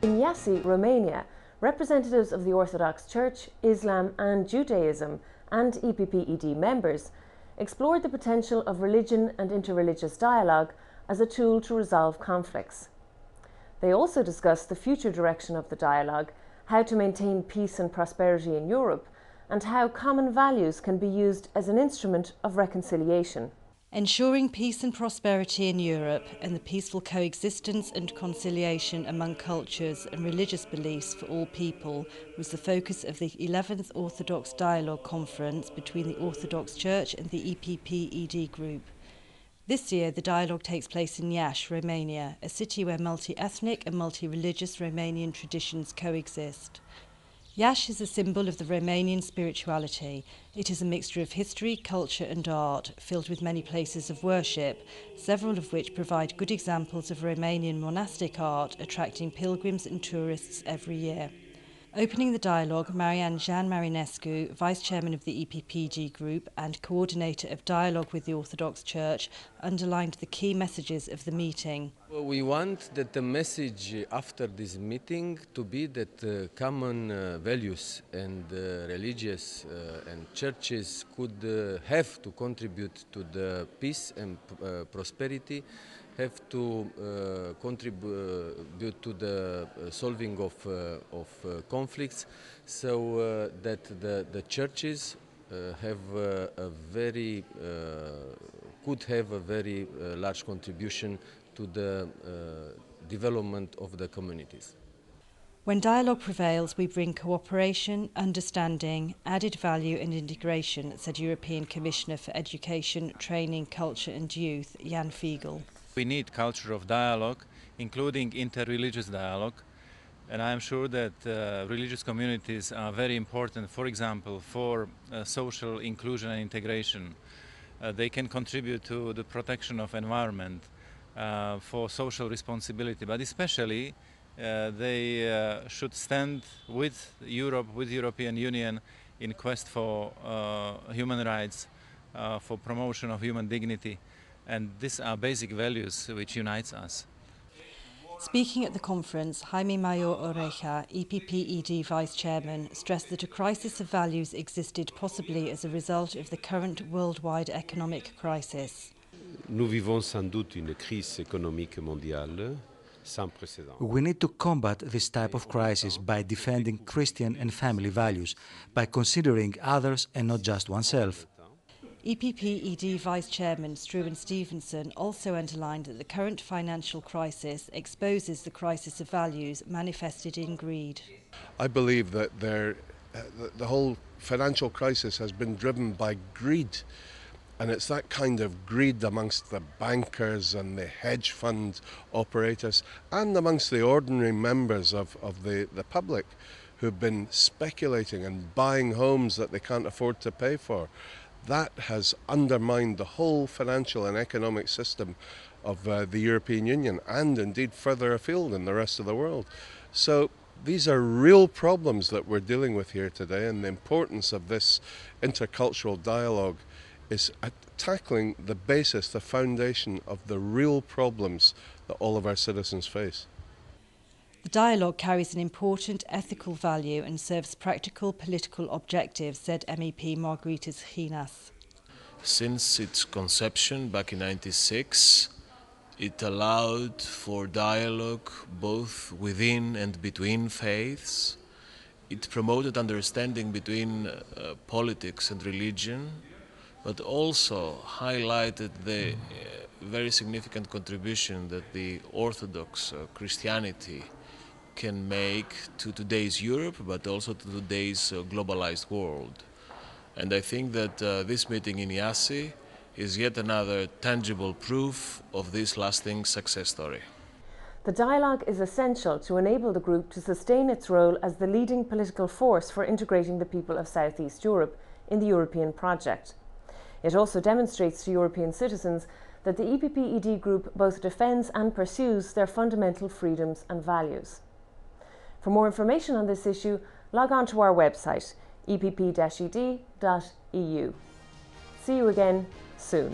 In Iasi, Romania, representatives of the Orthodox Church, Islam and Judaism and EPP-ED members explored the potential of religion and interreligious dialogue as a tool to resolve conflicts. They also discussed the future direction of the dialogue, how to maintain peace and prosperity in Europe, and how common values can be used as an instrument of reconciliation. Ensuring peace and prosperity in Europe and the peaceful coexistence and conciliation among cultures and religious beliefs for all people was the focus of the 11th Orthodox Dialogue Conference between the Orthodox Church and the EPP-ED Group. This year, the dialogue takes place in Iași, Romania, a city where multi-ethnic and multi-religious Romanian traditions coexist. Iași is a symbol of the Romanian spirituality. It is a mixture of history, culture and art, filled with many places of worship, several of which provide good examples of Romanian monastic art, attracting pilgrims and tourists every year. Opening the dialogue, Marian Jean Marinescu, Vice Chairman of the EPP-ED Group and Coordinator of Dialogue with the Orthodox Church, underlined the key messages of the meeting. We want that the message after this meeting to be that common values and religious and churches could have to contribute to the peace and prosperity, have to contribute to the solving of conflicts, so that the churches could have a very large contribution to the development of the communities. When dialogue prevails, we bring cooperation, understanding, added value and integration, said European Commissioner for Education, Training, Culture and Youth, Jan Fiegel. We need culture of dialogue, including interreligious dialogue, and I am sure that religious communities are very important, for example, for social inclusion and integration. They can contribute to the protection of environment, for social responsibility, but especially they should stand with Europe, with the European Union in quest for human rights, for promotion of human dignity. And these are basic values which unites us. Speaking at the conference, Jaime Mayor Oreja, EPP-ED Vice Chairman, stressed that a crisis of values existed possibly as a result of the current worldwide economic crisis. Nous vivons sans doute une crise économique mondiale sans précédent. We need to combat this type of crisis by defending Christian and family values, by considering others and not just oneself. EPP-ED Vice Chairman Struan Stevenson also underlined that the current financial crisis exposes the crisis of values manifested in greed. I believe that the whole financial crisis has been driven by greed, and it's that kind of greed amongst the bankers and the hedge fund operators and amongst the ordinary members of the public who've been speculating and buying homes that they can't afford to pay for. That has undermined the whole financial and economic system of the European Union and indeed further afield in the rest of the world. So these are real problems that we're dealing with here today, and the importance of this intercultural dialogue is tackling the basis, the foundation of the real problems that all of our citizens face. The dialogue carries an important ethical value and serves practical political objectives, said MEP Margaritis Chinas. Since its conception back in '96, it allowed for dialogue both within and between faiths. It promoted understanding between politics and religion, but also highlighted the very significant contribution that the Orthodox Christianity can make to today's Europe, but also to today's globalized world. And I think that this meeting in Iasi is yet another tangible proof of this lasting success story. The dialogue is essential to enable the group to sustain its role as the leading political force for integrating the people of South East Europe in the European project. It also demonstrates to European citizens that the EPP-ED Group both defends and pursues their fundamental freedoms and values. For more information on this issue, log on to our website, epp-ed.eu. See you again soon.